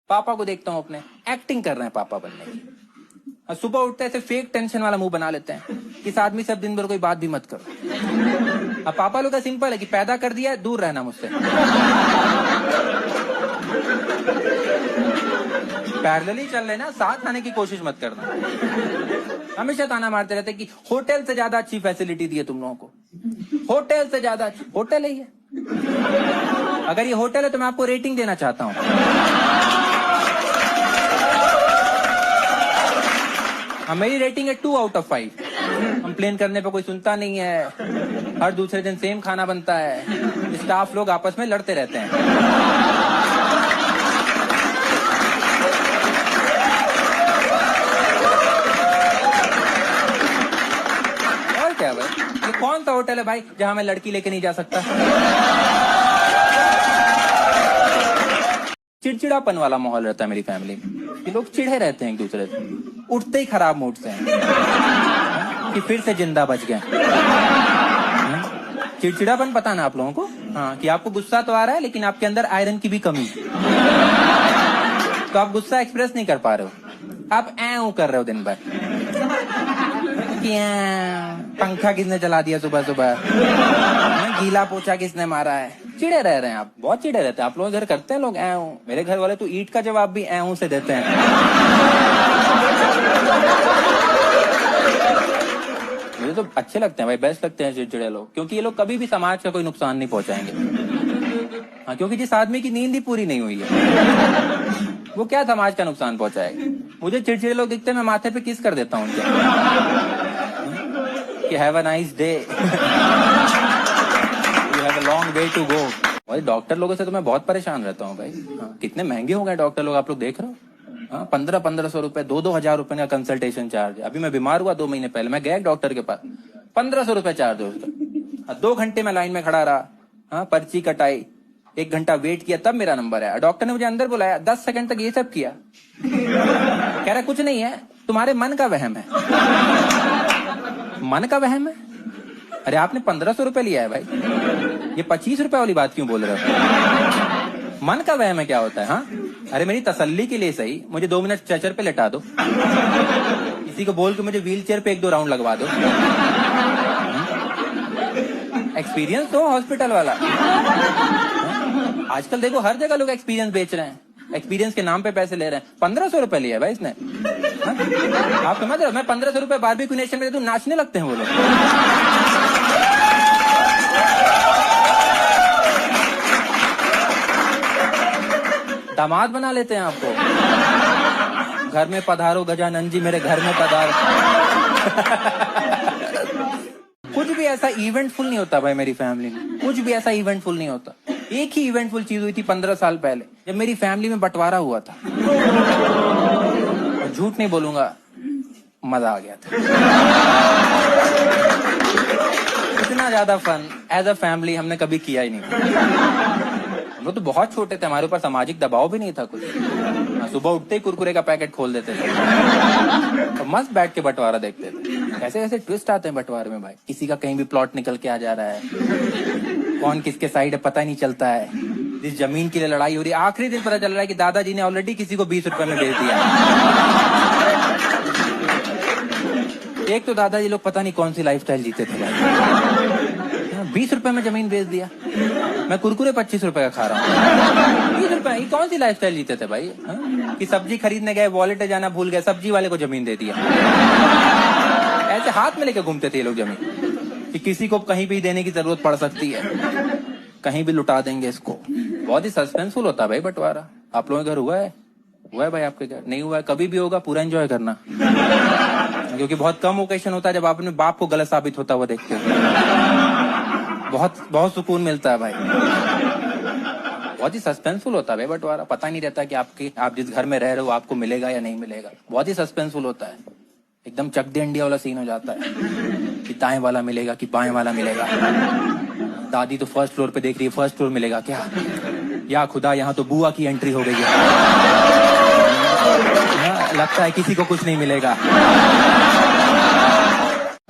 पापा को देखता हूँ अपने, एक्टिंग कर रहे हैं पापा बनने की। और सुबह उठते ऐसे फेक टेंशन वाला मुंह बना लेते हैं, इस आदमी से अब दिन भर कोई बात भी मत करो। अब पापा लोग का सिंपल है कि पैदा कर दिया है, दूर रहना मुझसे। पैरेलली चल रहे ना, साथ आने की कोशिश मत करना। हमेशा ताना मारते रहते कि होटल से ज्यादा अच्छी फैसिलिटी दी है तुम लोगों को, होटल से ज्यादा अच्छी। होटल है ये? अगर ये होटल है तो मैं आपको रेटिंग देना चाहता हूँ। मेरी रेटिंग है 2 आउट ऑफ 5। कंप्लेन करने पे कोई सुनता नहीं है, हर दूसरे दिन सेम खाना बनता है, स्टाफ लोग आपस में लड़ते रहते हैं। और क्या भाई, ये कौन सा होटल है भाई जहां मैं लड़की लेके नहीं जा सकता? चिड़चिड़ापन वाला माहौल रहता है मेरी फैमिली में, ये लोग चिढ़े रहते हैं एक दूसरे से, उठते ही खराब मूड से हैं कि फिर से जिंदा बच गए। चिड़चिड़ापन पता ना आप लोगों को? हाँ, कि आपको गुस्सा तो आ रहा है लेकिन आपके अंदर आयरन की भी कमी, तो आप गुस्सा एक्सप्रेस नहीं कर पा रहे हो, आप ऐ कर रहे हो दिन भर। पंखा किसने चला दिया सुबह सुबह, गीला पोछा किसने मारा है, चिड़े रह रहे हैं आप, बहुत चिड़े रहते हैं आप लोग। घर करते हैं लोग ऐ। मेरे घर वाले तो ईंट का जवाब भी ऐ से देते हैं। मुझे तो अच्छे लगते हैं भाई, बेस्ट लगते हैं चिड़चिड़े लोग, क्योंकि ये लोग कभी भी समाज का कोई नुकसान नहीं पहुंचाएंगे। हाँ, क्योंकि जिस आदमी की नींद ही पूरी नहीं हुई है वो क्या समाज का नुकसान पहुंचाएगा। मुझे चिड़चिड़े लोग दिखते हैं, मैं माथे पे किस कर देता हूँ उनके कि have a nice day, you have a long way to go. भाई डॉक्टर लोगों से तो मैं बहुत परेशान रहता हूँ भाई। हाँ, कितने महंगे हो गए डॉक्टर लोग, आप लोग देख रहे हो। हाँ, 1500 रुपए, 2-2 हजार रुपए का कंसल्टेशन चार्ज। अभी मैं बीमार हुआ 2 महीने पहले, मैं गया डॉक्टर के पास, 1500 रुपए चार्ज है उसका। 2 घंटे में लाइन में खड़ा रहा, हाँ, पर्ची कटाई, 1 घंटा वेट किया, तब मेरा नंबर आया। डॉक्टर ने मुझे अंदर बुलाया, 10 सेकंड तक ये सब किया। कह रहा कुछ नहीं है, तुम्हारे मन का वहम है। मन का वहम है? अरे आपने 1500 रुपए लिया है भाई, ये 25 रुपए वाली बात क्यों बोल रहे हो? मन का वहम है क्या होता है? हाँ, अरे मेरी तसल्ली के लिए सही मुझे 2 मिनट स्ट्रेचर पे लेटा दो, किसी को बोल के मुझे व्हील चेयर पे 1-2 राउंड लगवा दो, एक्सपीरियंस तो हॉस्पिटल वाला। आजकल देखो हर जगह लोग एक्सपीरियंस बेच रहे हैं, एक्सपीरियंस के नाम पे पैसे ले रहे हैं। 1500 रुपए लिया भाई इसने। आप समझ रहे हो? मैं 1500 रुपए बारबेक्यू नेशन में, तो नाचने लगते हैं वो लोग। दामाद बना लेते हैं आपको, घर में पधारो गजानन जी, मेरे घर में पधारो। कुछ भी ऐसा इवेंटफुल नहीं होता भाई मेरी फैमिली में, कुछ भी ऐसा इवेंटफुल नहीं होता। एक ही इवेंटफुल चीज हुई थी 15 साल पहले, जब मेरी फैमिली में बंटवारा हुआ था। और झूठ नहीं बोलूंगा, मजा आ गया था। इतना ज्यादा फन एज अ फैमिली हमने कभी किया ही नहीं। हम लोग तो बहुत छोटे थे, हमारे ऊपर सामाजिक दबाव भी नहीं था कुछ। सुबह उठते ही कुरकुरे का पैकेट खोल देते थे और मस्त बैठ के बंटवारा देखते थे। ऐसे ऐसे ट्विस्ट आते हैं बंटवारे में भाई, किसी का कहीं भी प्लॉट निकल के आ जा रहा है, कौन किसके साइड है पता ही नहीं चलता है। जिस जमीन के लिए लड़ाई हो रही है, आखिरी दिन पता चल रहा है कि दादाजी ने ऑलरेडी किसी को 20 रुपए में बेच दिया। एक तो दादाजी लोग पता नहीं कौन सी लाइफस्टाइल जीते थे भाई, 20 रुपए में जमीन बेच दिया। मैं कुरकुरे 25 रुपए का खा रहा हूँ। 20 रुपए, ये कौन सी लाइफस्टाइल जीते थे भाई? कि सब्जी खरीदने गए, वॉलेट जाना भूल गए, सब्जी वाले को जमीन दे दिया। ऐसे हाथ में लेके घूमते थे ये लोग जमीन, कि किसी को कहीं भी देने की जरूरत पड़ सकती है, कहीं भी लुटा देंगे इसको। बहुत ही सस्पेंसफुल होता है भाई बंटवारा। आप लोगों के घर हुआ है? हुआ है भाई आपके घर? नहीं हुआ है? कभी भी होगा, पूरा एंजॉय करना, क्योंकि बहुत कम ओकेशन होता है जब आप अपने बाप को गलत साबित होता हुआ देखते हो। बहुत सुकून मिलता है भाई। बहुत ही सस्पेंसफुल होता है भाई बंटवारा, पता नहीं रहता कि आप जिस घर में रह रहे हो आपको मिलेगा या नहीं मिलेगा। बहुत ही सस्पेंसफुल होता है, एकदम चक दे इंडिया वाला सीन हो जाता है कि दाएं वाला मिलेगा कि बाएं वाला मिलेगा। दादी तो फर्स्ट फ्लोर पे देख रही है, फर्स्ट फ्लोर मिलेगा क्या? या खुदा, यहाँ तो बुआ की एंट्री हो गई है। लगता है किसी को कुछ नहीं मिलेगा।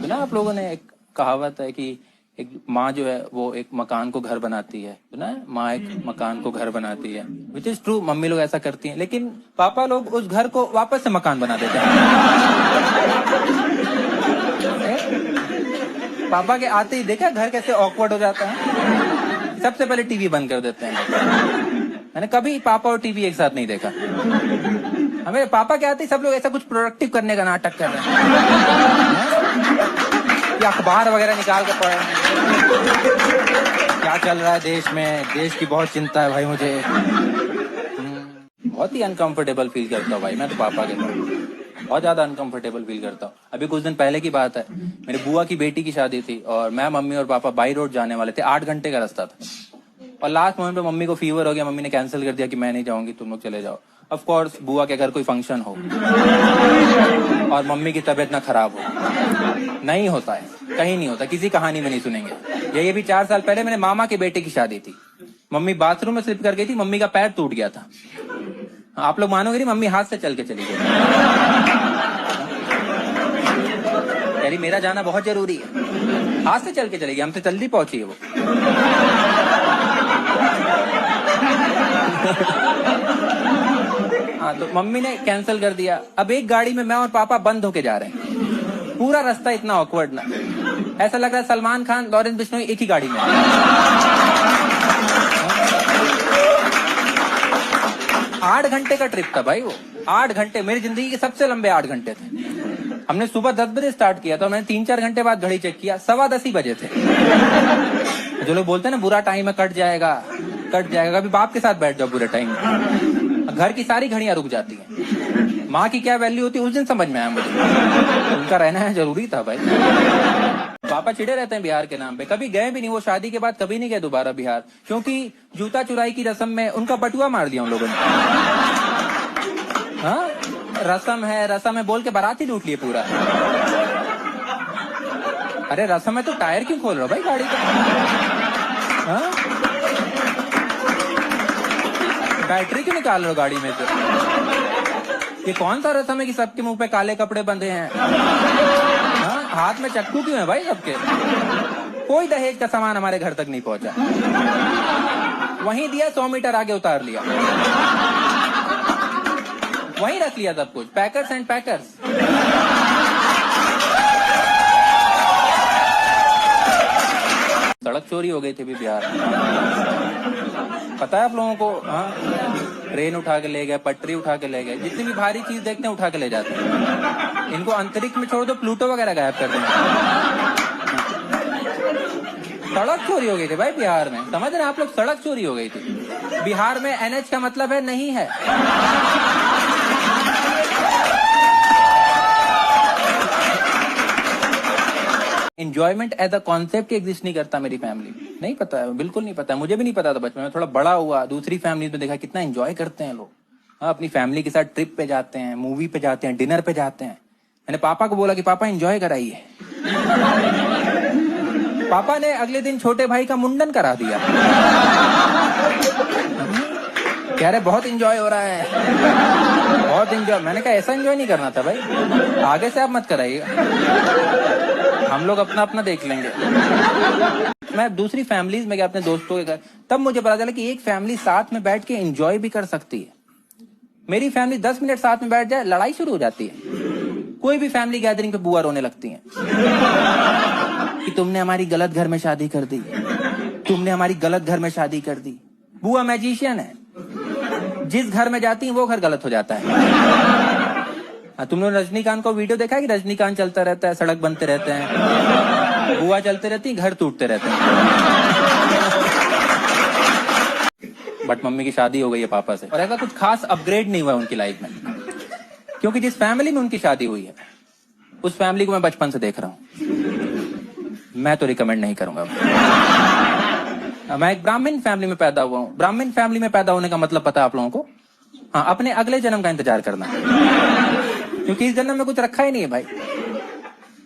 ना आप लोगों ने एक कहावत है कि एक माँ जो है वो एक मकान को घर बनाती है, सुना है, माँ एक मकान को घर बनाती है, विच इज ट्रू, मम्मी लोग ऐसा करती हैं, लेकिन पापा लोग उस घर को वापस से मकान बना देते हैं। पापा के आते ही देखा घर कैसे ऑकवर्ड हो जाता है, सबसे पहले टीवी बंद कर देते हैं। मैंने कभी पापा और टीवी एक साथ नहीं देखा। हमें पापा के आते ही सब लोग ऐसा कुछ प्रोडक्टिव करने का नाटक कर रहे हैं, या अखबार वगैरह निकाल के पढ़ रहे हैं, क्या चल रहा है देश में, देश की बहुत चिंता है भाई मुझे। बहुत ही अनकंफर्टेबल फील करता हूँ भाई मैं तो पापा के साथ, बहुत ज्यादा अनकंफर्टेबल फील करता हूँ। अभी कुछ दिन पहले की बात है, मेरी बुआ की बेटी की शादी थी और मैं, मम्मी और पापा बाई रोड जाने वाले थे। 8 घंटे का रास्ता था और लास्ट मोमेंट पे मम्मी को फीवर हो गया, मम्मी ने कैंसिल कर दिया कि मैं नहीं जाऊंगी, तुम लोग चले जाओ। ऑफ कोर्स बुआ के घर कोई फंक्शन हो और मम्मी की तबीयत ना खराब हो, नहीं होता है, कहीं नहीं होता, किसी कहानी में नहीं सुनेंगे। ये भी 4 साल पहले मेरे मामा के बेटे की शादी थी। मम्मी बाथरूम में स्लिप कर गई थी, मम्मी का पैर टूट गया था। आप लोग मानोगे नहीं, मम्मी हाथ से चल के चली गई। यानी मेरा जाना बहुत जरूरी है, हाथ से चल के चलेगी, हमसे जल्दी पहुंची है वो। हाँ, तो मम्मी ने कैंसिल कर दिया। अब एक गाड़ी में मैं और पापा बंद होके जा रहे हैं, पूरा रास्ता इतना ऑकवर्ड ना, ऐसा लग रहा है सलमान खान, लॉरेंस बिश्नोई एक ही गाड़ी में। 8 घंटे का ट्रिप था भाई वो, 8 घंटे, मेरी जिंदगी के सबसे लंबे 8 घंटे थे। हमने सुबह 10 बजे स्टार्ट किया था, मैंने 3-4 घंटे बाद घड़ी चेक किया, 10:15 ही बजे थे। जो लोग बोलते हैं ना बुरा टाइम है, कट जाएगा कट जाएगा, कभी बाप के साथ बैठ जाओ बुरे टाइम में, घर की सारी घड़ियां रुक जाती हैं। माँ की क्या वैल्यू होती है उस दिन समझ में आया मुझे, उनका रहना है जरूरी था भाई। पापा चिढ़े रहते हैं बिहार के नाम पे, कभी गए भी नहीं वो, शादी के बाद कभी नहीं गए दोबारा बिहार, क्योंकि जूता चुराई की रस्म में उनका बटुआ मार दिया उन लोगों ने। हाँ, रस्म है बोल के बारात ही लूट लिए पूरा। अरे रस्म है तो टायर क्यों खोल रहे हो भाई गाड़ी का? हाँ? बैटरी क्यों निकाल रहे हो गाड़ी में से? ये कौन सा रस्म है कि सबके मुंह पे काले कपड़े बंधे हैं? हाँ? हाथ में चक्कू क्यों है भाई सबके? कोई दहेज का सामान हमारे घर तक नहीं पहुंचा, वहीं दिया, 100 मीटर आगे उतार लिया, वहीं रख लिया सब कुछ, पैकर्स एंड पैकर्स। सड़क चोरी हो गई थी भी बिहार में, पता है आप लोगों को? हाँ, ट्रेन उठा के ले गए, पटरी उठा के ले गए, जितनी भी भारी चीज देखते हैं उठा के ले जाते हैं। इनको अंतरिक्ष में छोड़ दो, प्लूटो वगैरह गायब कर देंगे। सड़क चोरी हो गई थी भाई बिहार में, समझ रहे हैं आप लोग? सड़क चोरी हो गई थी बिहार में। NH का मतलब है नहीं है। Enjoyment as a concept exist नहीं करता मेरी फैमिली, नहीं पता है, बिल्कुल नहीं पता है, मुझे भी नहीं पता था बचपन में। थोड़ा बड़ा हुआ, दूसरी फैमिली में देखा कितना एंजॉय करते हैं लोग। हाँ, अपनी फैमिली के साथ ट्रिप पे जाते हैं, मूवी पे जाते हैं, डिनर पे जाते हैं। मैंने पापा को बोला कि पापा एंजॉय कराइए। पापा ने अगले दिन छोटे भाई का मुंडन करा दिया। कह रहे बहुत एंजॉय हो रहा है, बहुत एंजॉय। मैंने कहा ऐसा एंजॉय नहीं करना था भाई, आगे से आप मत कराइएगा, हम लोग अपना अपना देख लेंगे। मैं दूसरी फैमिलीज में गया अपने दोस्तों के घर, तब मुझे पता चला कि एक फैमिली साथ में बैठ के एंजॉय भी कर सकती है। मेरी फैमिली 10 मिनट साथ में बैठ जाए, लड़ाई शुरू हो जाती है। कोई भी फैमिली गैदरिंग पे बुआ रोने लगती है कि तुमने हमारी गलत घर में शादी कर दी, तुमने हमारी गलत घर में शादी कर दी। बुआ मैजिशियन है, जिस घर में जाती है वो घर गलत हो जाता है। तुमने रजनीकांत को वीडियो देखा है कि रजनीकांत चलता रहता है, सड़क बनते रहते हैं, बुआ चलते रहती है, घर टूटते रहते हैं। बट मम्मी की शादी हो गई है पापा से, और ऐसा कुछ खास अपग्रेड नहीं हुआ उनकी लाइफ में, क्योंकि जिस फैमिली में उनकी शादी हुई है उस फैमिली को मैं बचपन से देख रहा हूं। मैं तो रिकमेंड नहीं करूंगा। मैं एक ब्राह्मण फैमिली में पैदा हुआ हूँ। ब्राह्मण फैमिली में पैदा होने का मतलब पता है आप लोगों को? हाँ, अपने अगले जन्म का इंतजार करना, क्योंकि इस जन्म में कुछ रखा ही नहीं है भाई।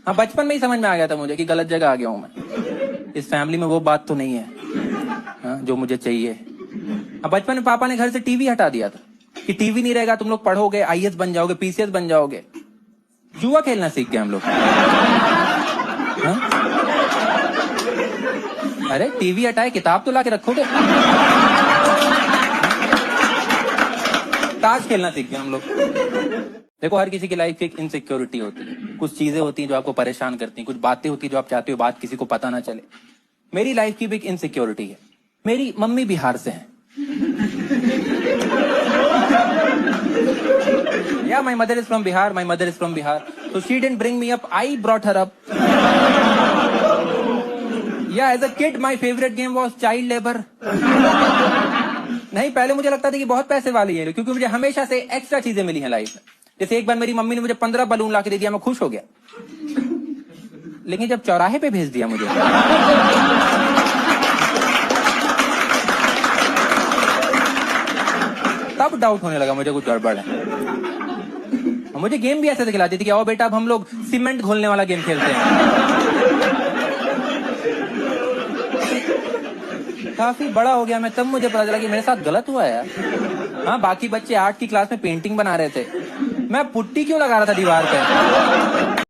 हाँ, बचपन में ही समझ में आ गया था मुझे कि गलत जगह आ गया हूं मैं। इस फैमिली में वो बात तो नहीं है, हाँ, जो मुझे चाहिए। हाँ, बचपन में पापा ने घर से टीवी हटा दिया था कि टीवी नहीं रहेगा, तुम लोग पढ़ोगे, IAS बन जाओगे, PCS बन जाओगे। जुआ खेलना सीख गए हम लोग। अरे टीवी हटाए किताब तो ला के रखोगे। ताश खेलना सीख गए हम लोग। देखो हर किसी की लाइफ की एक इनसिक्योरिटी होती है, कुछ चीजें होती हैं जो आपको परेशान करती हैं, कुछ बातें होती हैं जो आप चाहते हो बात किसी को पता ना चले। मेरी लाइफ की भी एक इनसिक्योरिटी है, मेरी मम्मी बिहार से हैं। Yeah, my mother is from Bihar. My mother is from Bihar. So she didn't bring me up. I brought her up. Yeah, as a kid, my favorite game was child labor. नहीं, पहले मुझे लगता था कि बहुत पैसे वाली है, क्योंकि मुझे हमेशा से एक्स्ट्रा चीजें मिली हैं लाइफ में। जैसे एक बार मेरी मम्मी ने मुझे 15 बलून ला के दे दिया, मैं खुश हो गया। लेकिन जब चौराहे पे भेज दिया मुझे, तब डाउट होने लगा मुझे कुछ गड़बड़ है। मुझे गेम भी ऐसे खिलाती थी कि आओ बेटा अब हम लोग सीमेंट घोलने वाला गेम खेलते हैं। काफी बड़ा हो गया मैं, तब मुझे पता चला कि मेरे साथ गलत हुआ है यार। हाँ, बाकी बच्चे आर्ट की क्लास में पेंटिंग बना रहे थे, मैं पुट्टी क्यों लगा रहा था दीवार पे।